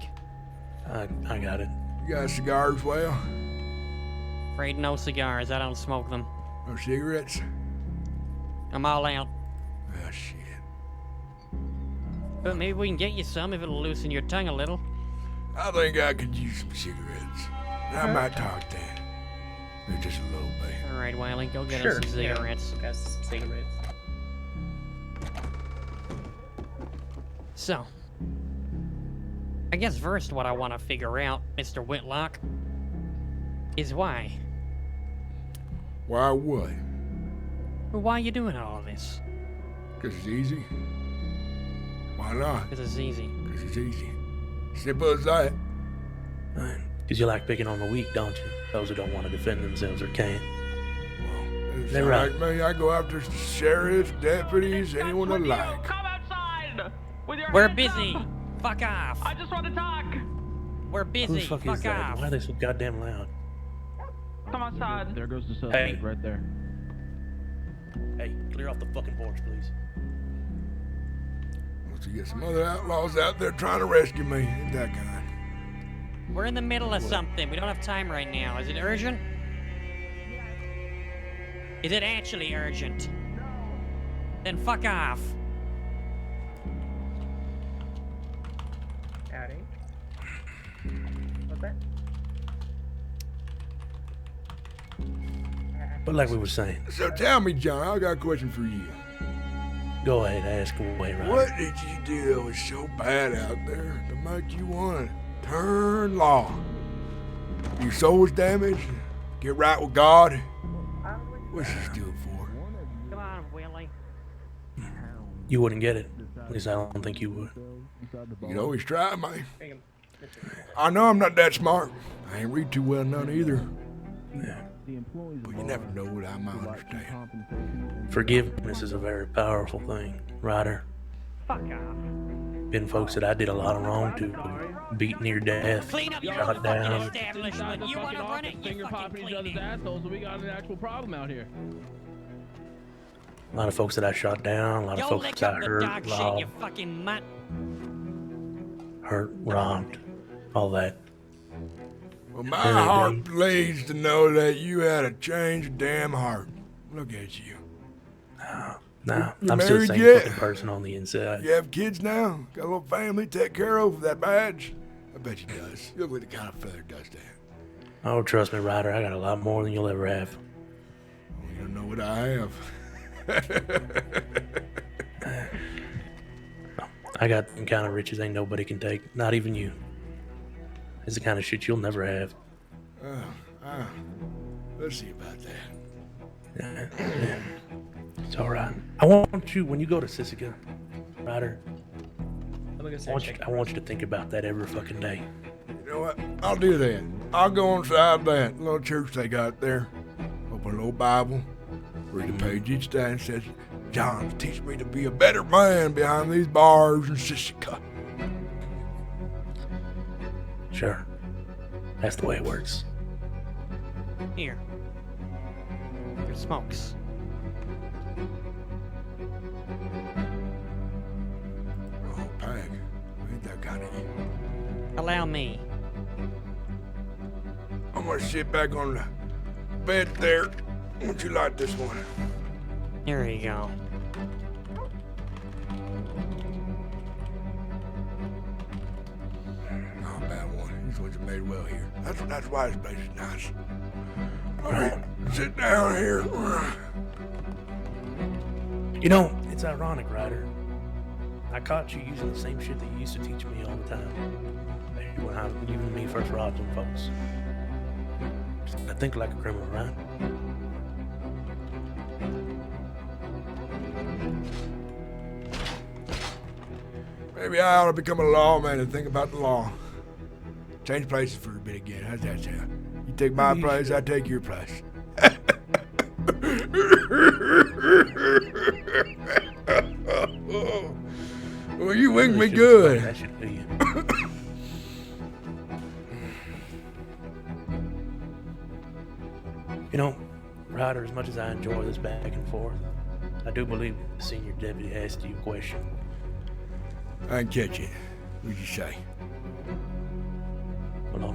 I got it. You got cigars as well? Afraid no cigars. I don't smoke them. No cigarettes? I'm all out. Oh, shit. But maybe we can get you some if it'll loosen your tongue a little. I think I could use some cigarettes. I might talk that. Maybe just a little bit. All right, Wiley, go get Sure. us some cigarettes. Yeah, got some cigarettes. So, I guess first what I want to figure out, Mr. Whitlock, is why. Why what? Well, why are you doing all of this? Because it's easy? Why not? Because it's easy. Because it's easy. Simple as that. Because you like picking on the weak, don't you? Those who don't want to defend themselves or can't. Well, it's They're not right. like me. I go after sheriffs, deputies, anyone I like. Come outside! With your We're hands busy. up. Fuck off. I just want to talk. We're Who busy. the fuck is Fuck that? off. Why are they so goddamn loud? Come outside. There goes the suspect Hey. right there. Hey, clear off the fucking porch, please. Once you get some other outlaws out there trying to rescue me, ain't that kind. We're in the middle of something. We don't have time right now. Is it urgent? Is it actually urgent? Then fuck off. Howdy. What's that? But like we were saying, So tell me, John, I got a question for you. go ahead, ask away, Ryder. What did you do that was so bad out there to make you want to turn law? Your soul was damaged? Get right with God? What's this doing for? Come on, Willie. You wouldn't get it. At least I don't think you would. You can always try, man. Bring him. I know I'm not that smart. I ain't read too well none either. Yeah. But you never know what I might understand. Forgiveness is a very powerful thing, Ryder. Fuck off. Been folks that I did a lot of wrong to, beat near death, Clean up your shot own fucking down. establishment. You want to run it? You Finger fucking popping each clean other's it. assholes, so we got an actual problem out here. A lot of folks that I shot down, a lot of Yo, folks lick that I up the hurt, dog shit, robbed, you fucking mutt. robbed, all that. Well, my Yeah, heart bleeds to know that you had a changed damn heart. Look at you. Nah, You I'm still the married same yet? fucking person on the inside. You have kids now? Got a little family to take care of with that badge? I bet you does. You look like the kind of fella that does that. Oh, trust me, Ryder, I got a lot more than you'll ever have. Well, you don't know what I have. I got the kind of riches ain't nobody can take, not even you. It's the kind of shit you'll never have. Let's see about that. Yeah. It's all right. I want you, when you go to Sisika, Ryder, Let me go I say want, you, check. I want you to think about that every fucking day. You know what? I'll do that. I'll go inside that little church they got there. Open a little Bible. Read a page each day and says, John, teach me to be a better man behind these bars in Sisika. Sure. That's the way it works. Here. Your smokes. Oh, Peg. Ain't that kind of you. Allow me. I'm gonna sit back on the bed there. Would you like this one? Here you go. Not a bad one. These ones are made well here. That's why this place is nice. All right, sit down here. You know, it's ironic, Ryder. I caught you using the same shit that you used to teach me all the time. When you and me first robbed some folks. I think like a criminal, right? Maybe I ought to become a lawman and think about the law. Change places for a bit again. How's that sound? You take my place, I take your place. Well, you winged me good. That should be. You know, Ryder, as much as I enjoy this back and forth, I do believe the senior deputy asked you a question. I can catch it. What'd you say?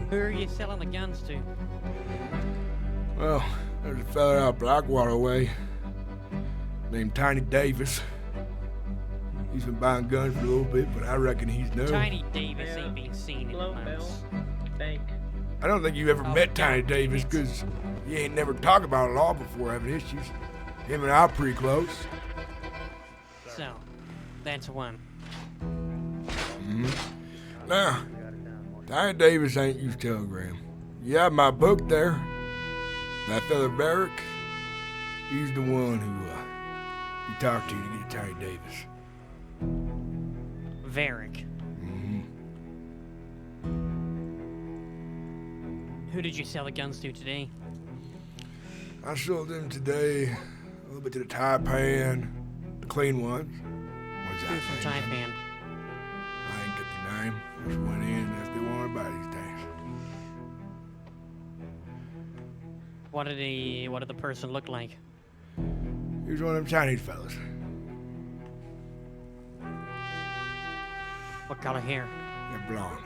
Who are you selling the guns to? Well, there's a fella out Blackwater way named Tiny Davis. He's been buying guns for a little bit, but I reckon he's new. Tiny Davis ain't been seen in months. Bank. I don't think you've ever met Tiny Davis, because you ain't never talked about law before having issues. Him and I are pretty close. So, that's one. Now, Tiny Davis ain't used Telegram. You have my book there. That fella Barrick, he's the one who you talked to get Tiny Davis. Varick. Who did you sell the guns to today? I sold them today a little bit to the Taipan, the clean ones. What's that? Who from Taipan? I ain't get the name. Just went in and asked if they wanted to buy these things. What did the person look like? He was one of them Chinese fellas. What color hair? They're blonde.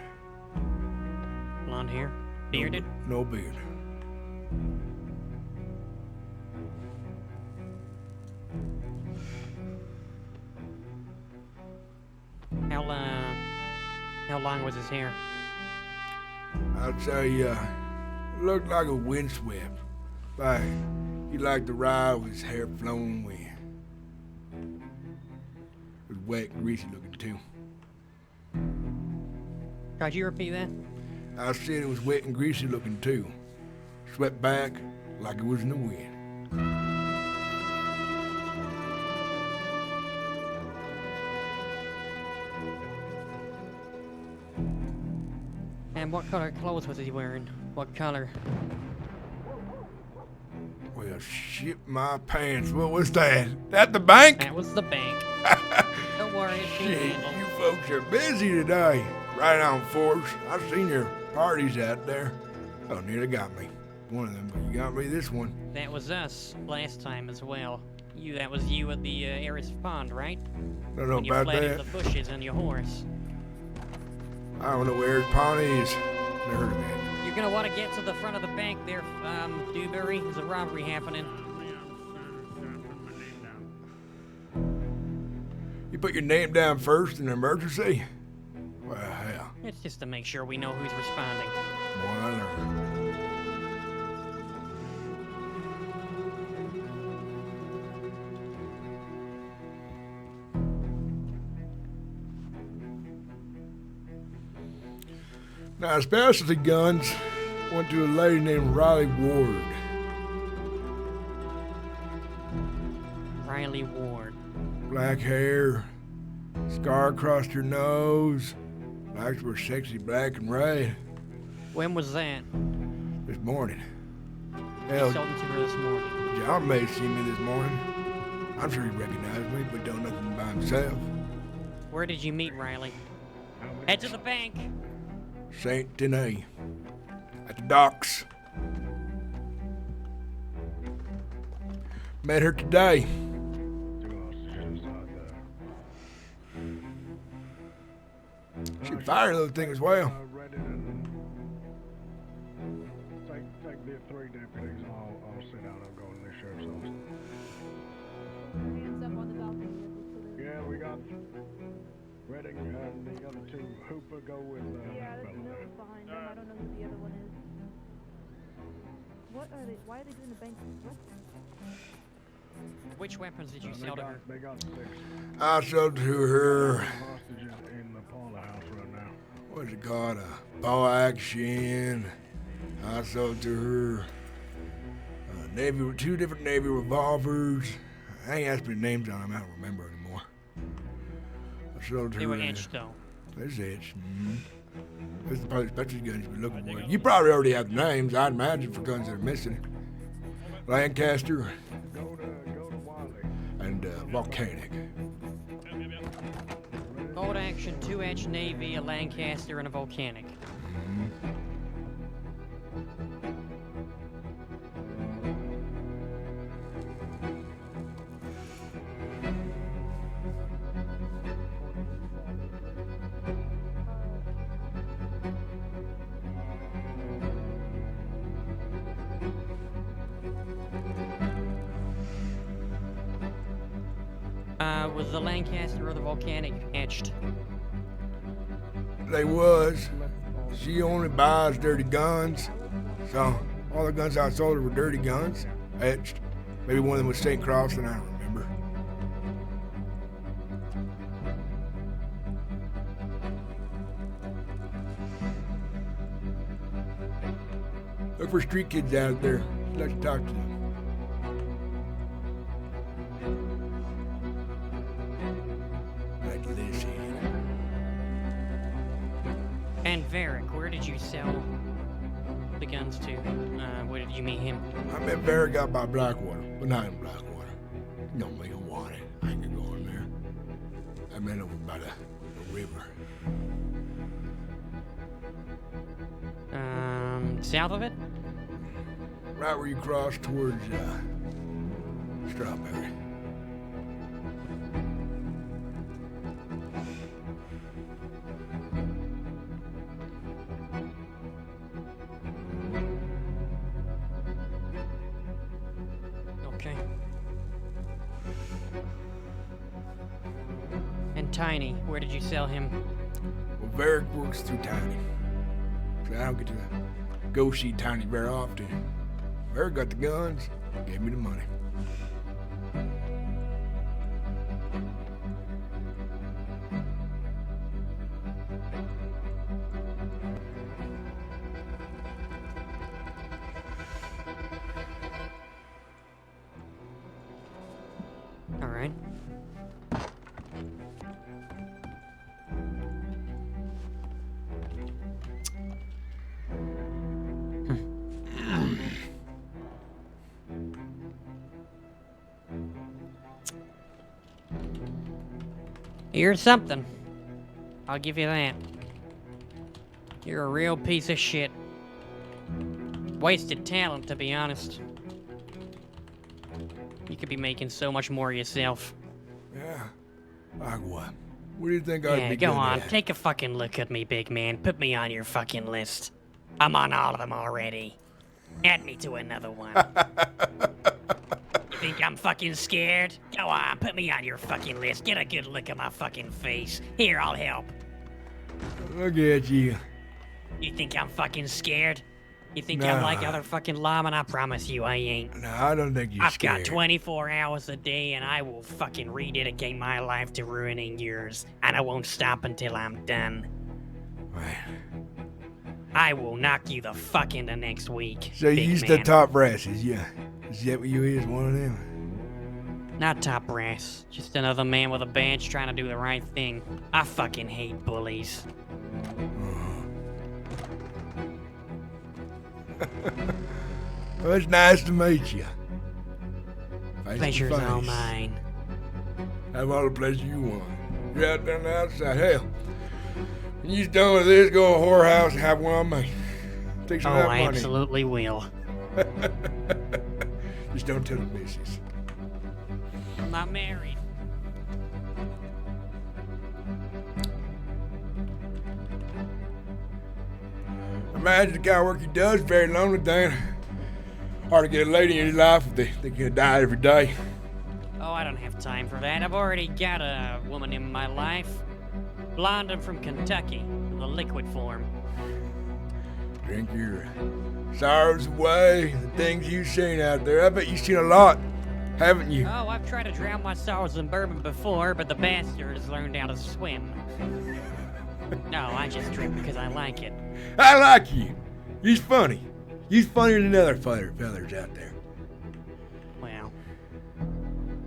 Blonde hair? Bearded? No beard. How long was his hair? I'd say, looked like a windswept. Like, he liked to ride with his hair flowing wind. It was wet and greasy looking too. Could you repeat that? I said it was wet and greasy looking too. Swept back like it was in the wind. And what color clothes was he wearing? What color? Well, shit my pants. What was that? At the bank? That was the bank. Don't worry, it's being Shit, handled. you folks are busy today. Right on force. I've seen your parties out there. Oh, nearly got me. One of them, but you got me this one. That was us last time as well. That was you at the Eris Pond, right? Don't know when you about fled that. in the bushes on your horse. I don't know where his pawn is. Never heard of that. You're gonna want to get to the front of the bank there, Dewberry. There's a robbery happening. You put your name down first in an emergency? Well, hell. It's just to make sure we know who's responding. More I learned. Now, specialty guns went to a lady named Riley Ward. Riley Ward. Black hair, scar across her nose. Eyes were sexy black and red. When was that? This morning. You Hell, sold them to her this morning. John may have seen me this morning. I'm sure he recognized me, but don't nothing by himself. Where did you meet Riley? Head to the bank. Saint Denis. At the docks. Met her today. She fired a little thing as well. Take the 3 deputies. I'll sit down and go in the sheriff's office. Hands up on the balcony. Yeah, we got Redding and the other 2. Hooper go with Yeah, that there's fellow no there. one behind them. I don't know who the other one is. What are they? Why are they doing the bank? What? Which weapons did you sell to her? They got 6 I sold to her, hostages in the Paula house right now. what's it called, a ball action. I sold to her Navy, 2 different Navy revolvers. I ain't asked me names on them, I don't remember anymore. I sold her. They were etched, though. There's etched. That's the probably special guns you've been looking for. You probably already have the names, I'd imagine, for guns that are missing. Lancaster and Volcanic. Bolt action, 2-etched Navy, a Lancaster, and a Volcanic. Was the Lancaster or the Volcanic etched? They was. She only buys dirty guns. So, all the guns I sold her were dirty guns. Etched. Maybe one of them was St. Cross, and I don't remember. Look for street kids out there. Let's talk to them. Like this here. And Varric, where did you sell the guns to? Where did you meet him? I met Barry out by Blackwater, but not in Blackwater. You know me, I want it. I ain't gonna go in there. I met over by the river. South of it? Right where you cross towards, Strawberry. Okay. And Tiny, where did you sell him? Well, Varric works through Tiny. So I don't get to go see Tiny very often. Varric got the guns, gave me the money. All right. You're something. I'll give you that. You're a real piece of shit. Wasted talent, to be honest. You could be making so much more yourself. Yeah. Like what? What do you think I'd Yeah, be go good on. at? Take a fucking look at me, big man. Put me on your fucking list. I'm on all of them already. Add me to another one. You think I'm fucking scared? Go on, put me on your fucking list. Get a good look at my fucking face. Here, I'll help. Look at you. You think I'm fucking scared? You think I'm like Nah. other fucking lawmen? I promise you I ain't. No, I don't think you're I've scared. got 24 hours a day and I will fucking rededicate my life to ruining yours. And I won't stop until I'm done. Right. I will knock you the fuck into next week. So you big used man. to top brasses, yeah. Is that what you is, one of them? Not top brass. Just another man with a badge trying to do the right thing. I fucking hate bullies. Well, it's nice to meet you. Face to Pleasure's all face. mine. Have all the pleasure you want. You're out there on the outside. Hell, when you're done with this, go to a whorehouse and have one on me. Take some Oh, of that I money. absolutely will. Just don't tell the missus. I'm not married. Imagine the kind of work he does, very lonely, Dan. Hard to get a lady in his life if they can die every day. Oh, I don't have time for that. I've already got a woman in my life. Blonde and from Kentucky, in the liquid form. Drink your sorrows away, the things you've seen out there. I bet you've seen a lot, haven't you? Oh, I've tried to drown my sorrows in bourbon before, but the bastard has learned how to swim. No, I just drink because I like it. I like you. You's funny. You's funnier than other fellers out there. Well,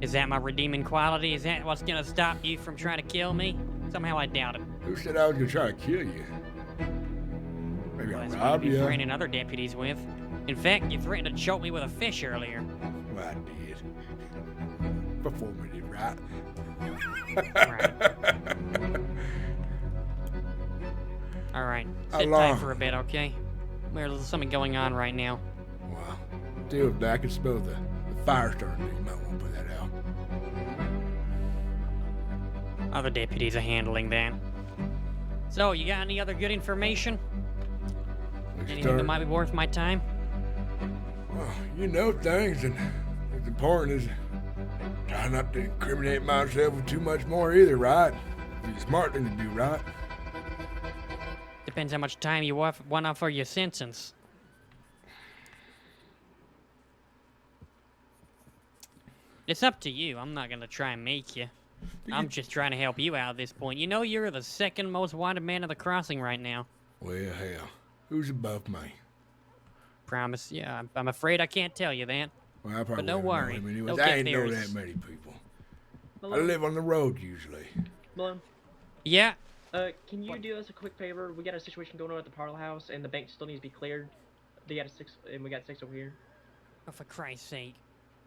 is that my redeeming quality? Is that what's gonna stop you from trying to kill me? Somehow I doubt it. Who said I was gonna try to kill you? Maybe Well, I that's what robbed you've been you. threatening other deputies with. In fact, you threatened to choke me with a fish earlier. Well, I did. Before we did, right? Right. All right, How sit long? tight for a bit, okay? There's something going on right now. Well, deal with that. I can smell the fire starting. You might want to put that out. Other deputies are handling that. So, you got any other good information? Anything that might be worth my time? Well, you know things, and what's important is try not to incriminate myself with too much more either, right? It's a smart thing to do, right? Depends how much time you want for your sentence. It's up to you. I'm not gonna try and make you. I'm just trying to help you out at this point. You know you're the second most wanted man of the crossing right now. Well, hell, who's above me? Promise. Yeah, I'm afraid I can't tell you that. Well, I probably But don't wouldn't know worry. him anyways. Don't I get ain't know theories. that many people. I Malone, live on the road usually. Malone, Yeah. can you do us a quick favor? We got a situation going on at the parlor house, and the bank still needs to be cleared. They got a 6, and we got 6 over here. Oh, for Christ's sake.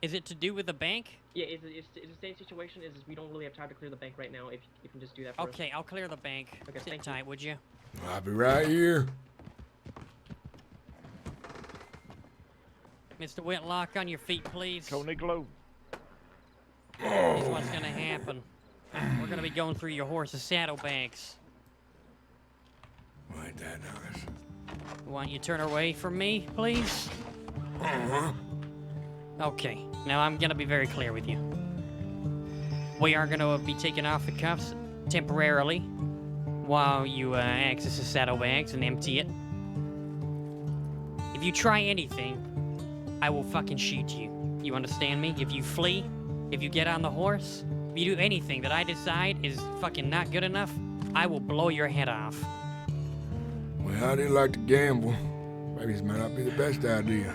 Is it to do with the bank? Yeah, it's the same situation. Is we don't really have time to clear the bank right now. If you can just do that for us. Okay, I'll clear the bank. Okay, Sit thank you. tight, would you? I'll be right here. Mr. Whitlock, on your feet, please. Tony Glow. Here's what's gonna happen. We're gonna be going through your horse's saddlebags. Well, ain't that nice? Want you to turn away from me, please? Uh-huh. Okay, now I'm gonna be very clear with you. We are gonna be taking off the cuffs temporarily while you access the saddlebags and empty it. If you try anything, I will fucking shoot you. You understand me? If you flee, if you get on the horse, if you do anything that I decide is fucking not good enough, I will blow your head off. Well, I didn't like to gamble. Maybe this might not be the best idea.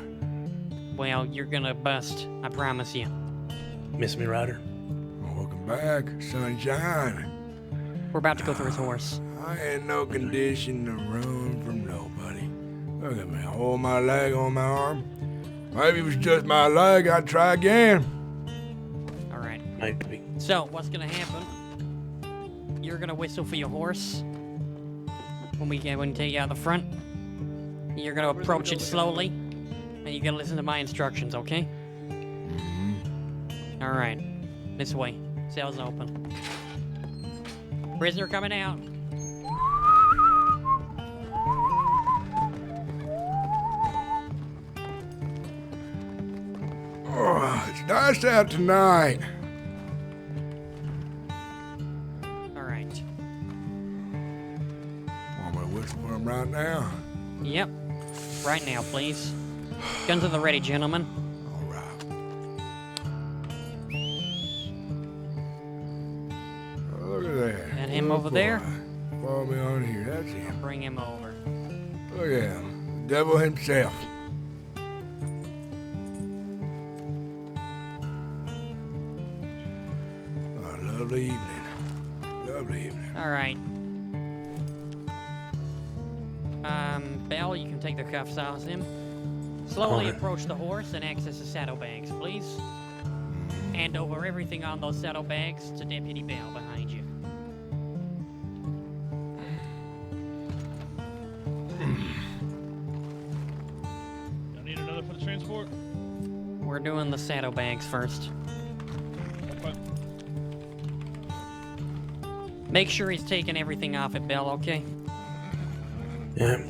Well, you're gonna bust, I promise you. Miss me, Ryder? Well, welcome back, sunshine. We're about to go through his horse. I ain't no condition to run from nobody. Look at me, hold my leg on my arm. Maybe it was just my leg, I'd try again. All right. Maybe. So, what's gonna happen? You're gonna whistle for your horse when you take you out the front. You're gonna approach it slowly, and you gotta listen to my instructions, okay? All right. This way. Cell's open. Prisoner coming out. Oh, it's nice out tonight. All right. Want me to whistle for him right now? Yep. Right now, please. Guns at the ready, gentlemen. All right. Oh, look at that. And him Good over there? boy. Follow me on here, that's him. Bring him over. Look at him, the devil himself. Oh, lovely evening. Lovely evening. All right. Belle, you can take the cuffs off him. Slowly Alright. approach the horse and access the saddlebags, please. Hand over everything on those saddlebags to Deputy Bell behind you. I need another for the transport. We're doing the saddlebags first. Okay. Make sure he's taking everything off at Bell, okay? Yeah.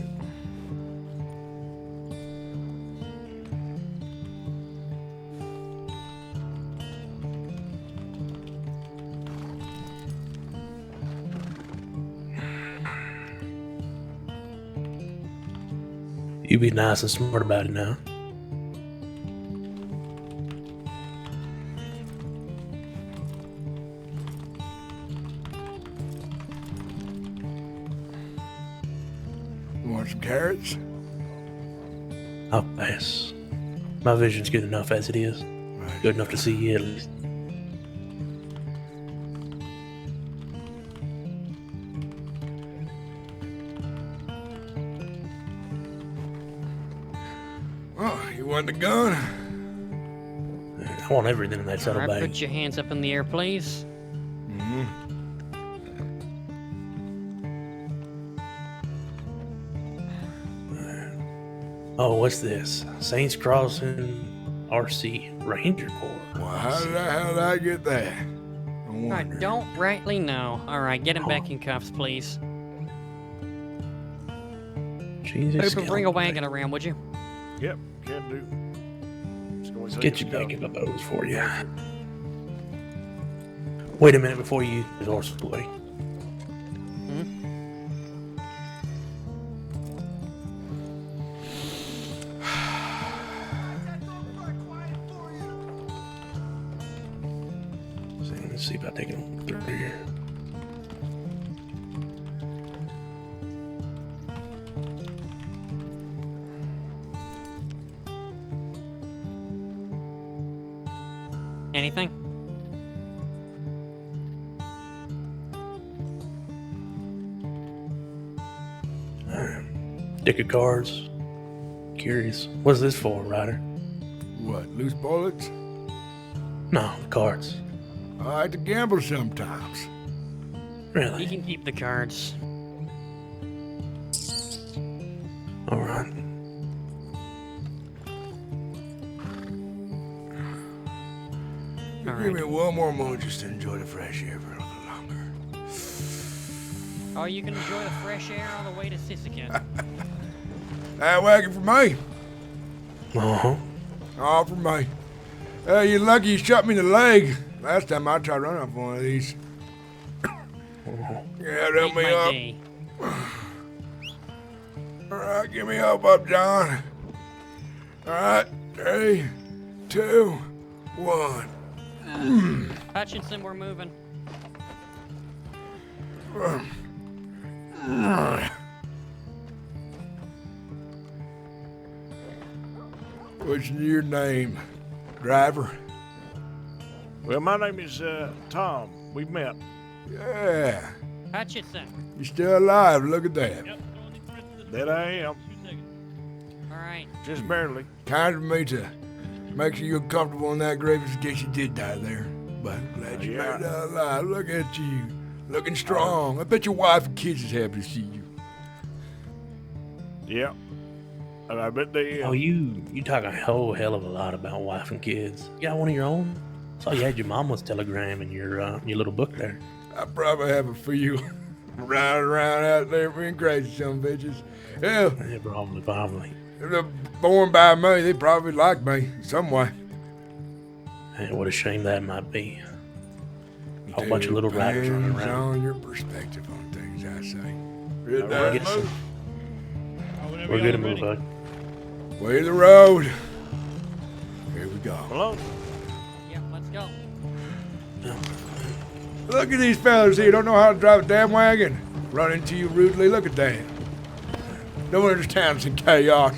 You be nice and smart about it now. You want some carrots? I'll pass. My vision's good enough as it is. Good enough to see you at least. want the gun? I want everything in that All right, saddlebag. put your hands up in the air, please. Mm-hmm. Oh, what's this? Saints Crossing RC Ranger Corps. Well, how the hell did I get that? I I wonder. don't rightly know. All right, get him back in cuffs, please. Jesus. Hooper, bring a wagon around, would you? Yep, can do. Let's get you back in the bows for you. Wait a minute before you use the horseplay. Let's see if I take it through here. Anything? Deck of cards. Curious. What's this for, Ryder? What, loose bullets? No, the cards. I like to gamble sometimes. Really? You can keep the cards. All right. Give me one more moment just to enjoy the fresh air for a little longer. Oh, you can enjoy the fresh air all the way to Sissican. That wagon for me. Uh-huh. All for me. Hey, you're lucky you shot me in the leg. Last time I tried running off one of these. Yeah, help me up. Day. All right, give me help up, John. All right, 3, 2, 1. Hutchinson, we're moving. What's your name, driver? Well, my name is Tom. We've met. Yeah, Hutchinson. you're still alive. Look at that. That I am. All right. Just barely. Kind of me to make sure you're comfortable in that grave in case you did die there. But glad you Yeah. made it out alive. Look at you, looking strong. I bet your wife and kids is happy to see you. Yeah. And I bet they. Oh, you talk a whole hell of a lot about wife and kids. You got one of your own? Saw you had your mama's telegram in your little book there. I probably have a few riding around out there being crazy, some bitches. Hell, Yeah, probably. if they're born by me, they probably like me some way. Hey, what a shame that might be. A whole bunch of little riders running Depends around. on your perspective on things, I say. We're Good get some- move. We're good to move, bud. Way to the road. Here we go. Hello. Yep, let's go. Look at these fellas here. Don't know how to drive a damn wagon. Run into you rudely. Look at that. No one understands in chaos.